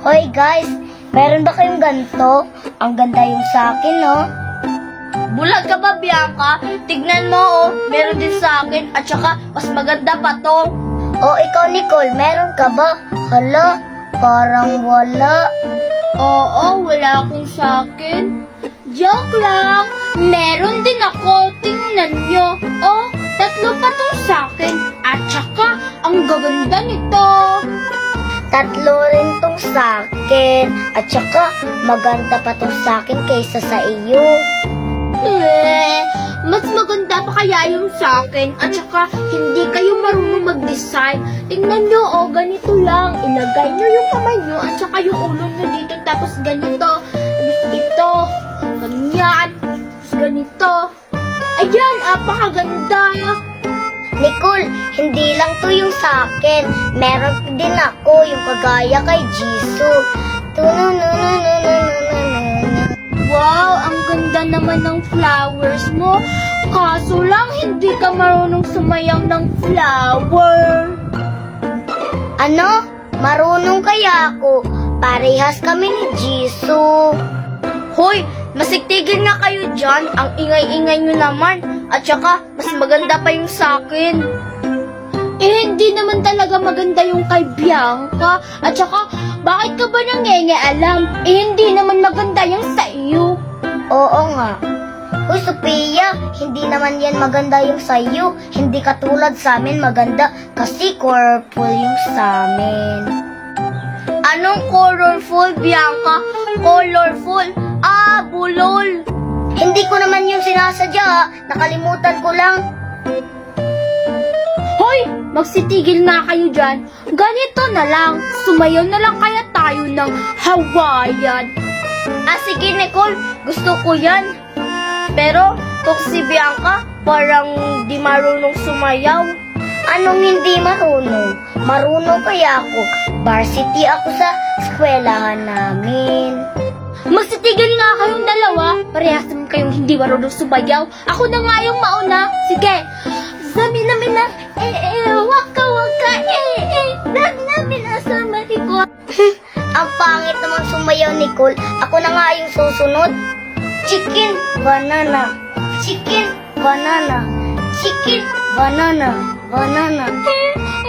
Hoy guys, meron ba kayong ganito? Ang ganda yung sa akin, no? Bulag ka ba, Bianca? Tignan mo, oh. Meron din sa akin. At saka, mas maganda pa to. O ikaw, Nicole, meron ka ba? Hala, parang wala. Oo, wala akong sa akin. Joke lang. Meron din ako. Tingnan nyo. Oh, 3 pa tong sa akin. At saka, ang gaganda nito. 3 rin tong sa akin. At saka, maganda pa tong sa akin kaysa sa iyo. Mas maganda pa kaya yung sa akin. At saka, hindi kayo marunong mag-design. Tingnan nyo, oh, ganito lang. Ilagay nyo yung kamay nyo at saka yung ulo nyo dito. Tapos ganito. Ito. Ganyan. Tapos ganito. Ayan, apakaganda. Nicole, hindi lang to yung sa akin. Meron din ako yung kagaya kay Jisoo. Wow, ang ganda naman ng flowers mo. Kaso lang, hindi ka marunong sumayang ng flower. Ano? Marunong kaya ako? Parehas kami ni Jisoo. Hoy, masigtigil nga kayo dyan. Ang ingay-ingay nyo naman. At saka, mas maganda pa yung sa akin. Hindi naman talaga maganda yung kay Bianca. At saka, bakit ka ba nangengialam? Hindi naman maganda yung sa iyo. Oo nga. Uy, Sophia, hindi naman yan maganda yung sa'yo. Hindi katulad sa amin maganda kasi colorful yung sa amin. Anong colorful, Bianca? Colorful? Ah, bulol. Hindi ko naman yung sinasadya, ha. Nakalimutan ko lang. Hoy, magsitigil na kayo dyan. Ganito na lang. Sumayaw na lang kaya tayo ng Hawaiian. Ah, sige, Nicole. Gusto ko yan. Pero, tok si Bianca, parang di marunong sumayaw. Anong hindi marunong? Marunong kaya ako. Varsity ako sa eskwelahan namin. Magsitigil nga kayong dalawa. Parehas naman kayong hindi marunong sumayaw. Ako na nga yung mauna. Sige. Zamina-mina, waka waka, Zamina-mina, samari ko. Ang pangit naman sumayaw, Nicole. Ako na nga yung susunod. Chicken, banana. Chicken, banana. Chicken, banana. Banana.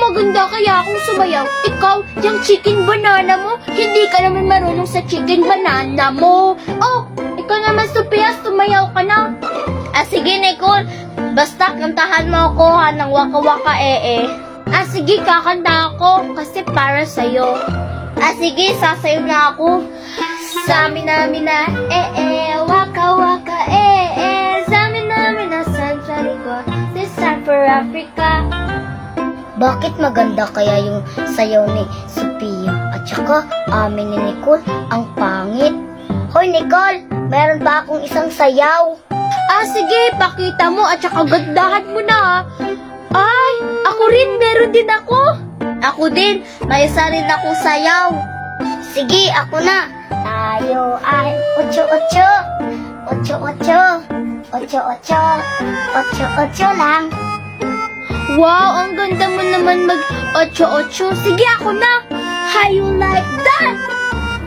Maganda kaya akong sumayaw. Ikaw, yung chicken banana mo, hindi ka naman marunong sa chicken banana mo. Oh, ikaw naman, Sophia, sumayaw ka na. Ah, sige, Nicole. Basta kantahan mo ako ng waka waka Ah, sige, kakanta ako kasi para sa'yo. Ah, sige, sasayaw na ako. Samina-mina, waka waka, Samina-mina, sunshine ko, this time for Africa. Bakit maganda kaya yung sayaw ni Sophia? At saka, amin ni Nicole, ang pangit. Hoy, Nicole, meron pa akong isang sayaw. Ah, sige, pakita mo at saka gandahan mo na, ha. Ay, ako rin, meron din ako. Ako din, may isa rin akong sayaw. Sige, ako na. Tayo ay ocho-ocho. Ocho-ocho. Ocho-ocho. Ocho-ocho lang. Wow, ang ganda mo naman mag-ocho-ocho. Sige, ako na. How you like that?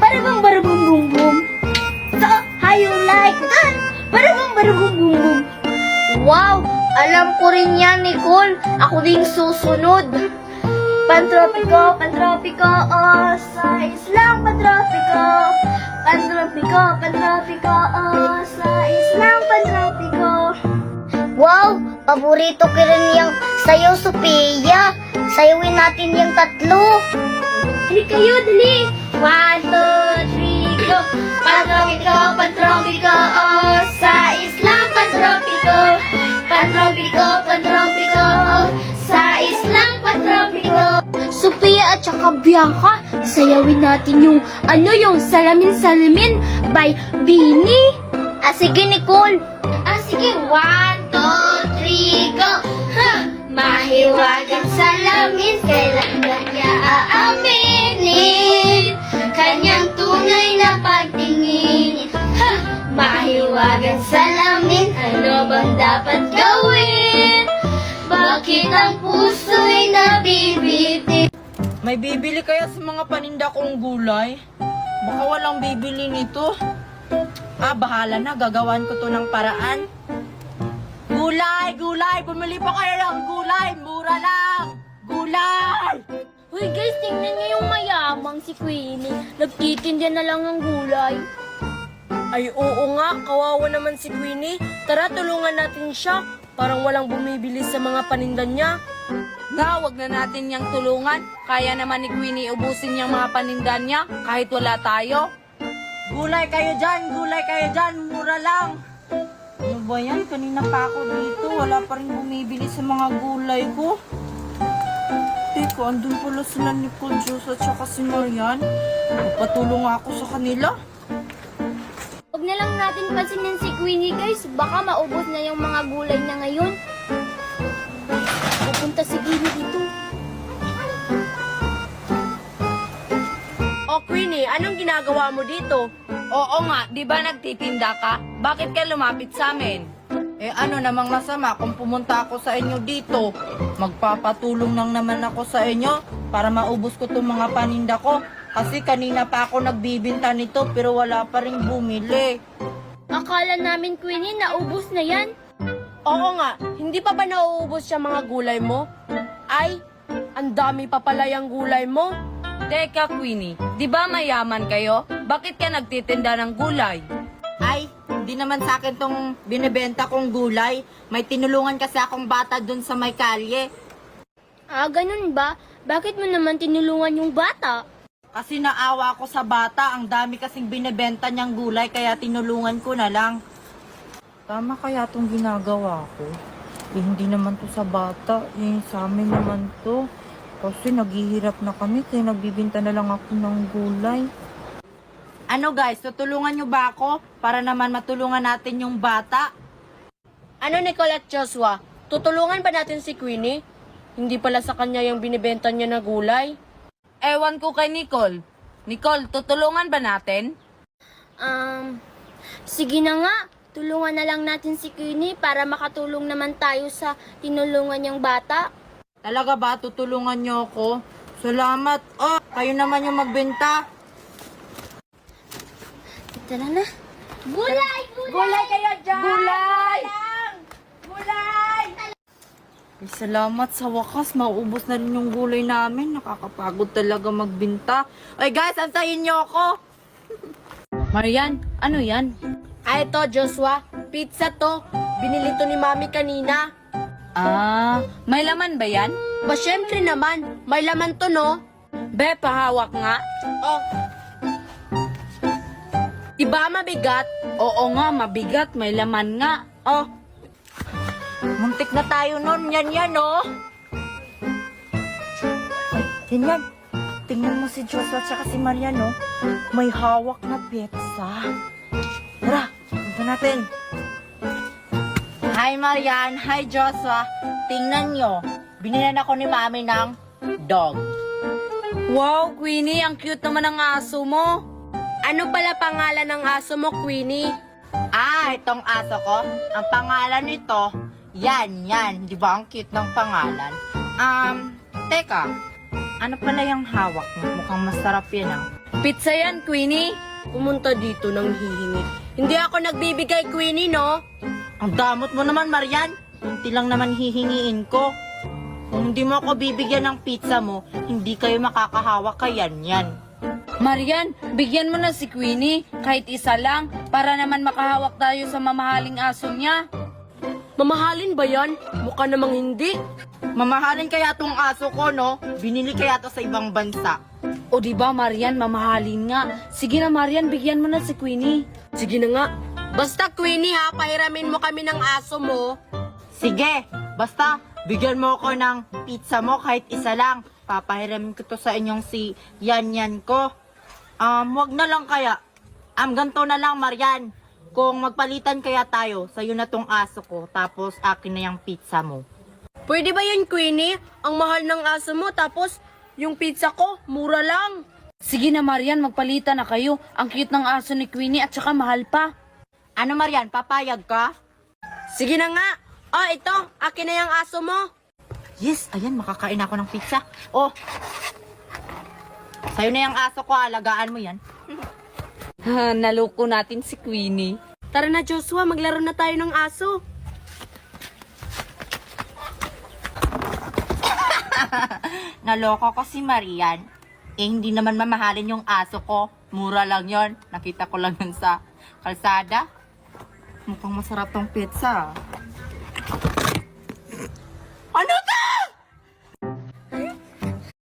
Barabang barabang boom boom. So, how you like that? Barabang barabang boom boom. Wow, alam ko rin yan, Nicole. Ako din susunod. Pantropiko, pantropiko, oh, sa islang pantropiko. Pantropiko, pantropiko, oh, sa islang pantropiko. Wow, paborito ko rin yung sayaw, Sophia. Sayawin natin yung 3. Dali kayo, dali. 1, 2, 3, go. Pantropiko, pantropiko, oh, sa islang pantropiko. Pantropiko, pantropiko, oh, sa islang pantropiko. Sophia at saka Bianca, sayawin natin yung, yung Salamin-Salamin by Beanie. Ah, sige, Nicole. Ah, sige, 1, 2, 3, go. Ha! Mahiwagang salamin, kailan ba niya aaminin? Kanyang tunay na pagtingin. Ha! Mahiwagang salamin, ano bang dapat gawin? Bakit ang puso'y nabibitin? May bibili kaya sa mga paninda kong gulay? Baka walang bibili nito. Bahala na. Gagawan ko to ng paraan. Gulay! Gulay! Bumili pa kayo ng gulay! Mura lang! Gulay! Hoy guys, tingnan niyo yung mayamang si Queenie. Nagtitinda na lang ng gulay. Ay oo nga, kawawa naman si Queenie. Tara, tulungan natin siya. Parang walang bumibili sa mga paninda niya. Na, wag na natin niyang tulungan. Kaya naman ni Queenie ubusin niyang mga paninda niya kahit wala tayo. Gulay kayo dyan! Gulay kayo dyan! Mura lang! Ano ba yan? Kanina pa ako dito. Wala pa rin bumibili sa mga gulay ko. Teka, andun pala sila Nicole, Diyos at saka si Marian. Magpatulong ako sa kanila. Huwag na lang natin pansinin si Queenie guys. Baka maubos na yung mga gulay na ngayon. Pupunta si Queenie dito. O Queenie, anong ginagawa mo dito? Oo nga, di ba nagtitinda ka? Bakit ka lumapit sa amin? Ano namang masama kung pumunta ako sa inyo dito? Magpapatulong lang naman ako sa inyo para maubos ko itong mga paninda ko. Kasi kanina pa ako nagbibinta nito pero wala pa rin bumili. Akala namin Queenie naubos na yan. Oo nga, hindi pa ba nauubos siya mga gulay mo? Ay, ang dami pa pala yung gulay mo. Teka Queenie, di ba mayaman kayo? Bakit ka nagtitinda ng gulay? Ay, hindi naman sa akin tong binibenta kong gulay. May tinulungan kasi akong bata dun sa may kalye. Ganun ba? Bakit mo naman tinulungan yung bata? Kasi naawa ako sa bata, ang dami kasing binibenta niyang gulay kaya tinulungan ko na lang. Tama kaya tong ginagawa ko? Hindi naman to sa bata, sa amin naman to. Kasi naghihirap na kami kaya nagbibinta na lang ako ng gulay. Ano guys, tutulungan niyo ba ako para naman matulungan natin yung bata? Ano Nicole at Joshua, tutulungan ba natin si Queenie? Hindi pala sa kanya yung binibenta niya na gulay. Ewan ko kay Nicole. Nicole, tutulungan ba natin? Sige na nga. Tulungan na lang natin si Queenie para makatulong naman tayo sa tinulungan niyang bata. Talaga ba tutulungan niyo ako? Salamat. Kayo naman yung magbenta. Tara na. Gulay! Gulay kayo dyan! Gulay! Gulay! Ay, salamat sa wakas. Mauubos na rin yung gulay namin. Nakakapagod talaga magbinta. Ay guys, antayin niyo ako. Marian, ano yan? Ay, ito Joshua, pizza to. Binili to ni Mami kanina. May laman ba yan? Ba, syempre naman. May laman to, no? Be, pahawak nga. Oh. Diba mabigat? Oo nga, mabigat. May laman nga. Muntik na tayo nun. Yan, oh. Ay, yan. Tingnan mo si Joshua at si Marian, oh. May hawak na pizza. Tara, punta natin. Hi, Marian. Hi, Joshua. Tingnan nyo. Binilan ako ni Mami ng dog. Wow, Queenie. Ang cute naman ng aso mo. Ano pala pangalan ng aso mo, Queenie? Itong aso ko. Ang pangalan nito, yan. Di ba ang cute ng pangalan? Teka. Ano pala yung hawak mo? Mukhang masarap yan, Pizza yan, Queenie. Pumunta dito ng hihingi. Hindi ako nagbibigay, Queenie, no? Ang damot mo naman, Marian. Kunti lang naman hihingiin ko. Kung hindi mo ako bibigyan ng pizza mo, hindi kayo makakahawak kay yan. Marian, bigyan mo na si Queenie. Kahit isa lang, para naman makahawak tayo sa mamahaling aso niya. Mamahalin ba yan? Mukha namang hindi. Mamahalin kaya tong aso ko, no? Binili kaya to sa ibang bansa. O diba, Marian, mamahalin nga. Sige na, Marian, bigyan mo na si Queenie. Sige na nga. Basta, Queenie, ha, pahiramin mo kami ng aso mo. Sige, basta bigyan mo ako ng pizza mo kahit isa lang. Papahiramin ko to sa inyong si Yan ko. Wag na lang kaya. Ganto na lang, Marian. Kung magpalitan kaya tayo, sa'yo na tong aso ko, tapos akin na yung pizza mo. Pwede ba yun, Queenie? Ang mahal ng aso mo, tapos yung pizza ko, mura lang. Sige na, Marian, magpalitan na kayo. Ang cute ng aso ni Queenie at saka mahal pa. Ano, Marian, papayag ka? Sige na nga. Ito, akin na yung aso mo. Yes, ayan, makakain ako ng pizza. Sa'yo na yung aso ko, alagaan mo yan. Naloko natin si Queenie. Tara na Joshua, maglaro na tayo ng aso. Naloko ko si Marian. Hindi naman mamahalin yung aso ko. Mura lang yon. Nakita ko lang yun sa kalsada. Mukhang masarap tong pizza.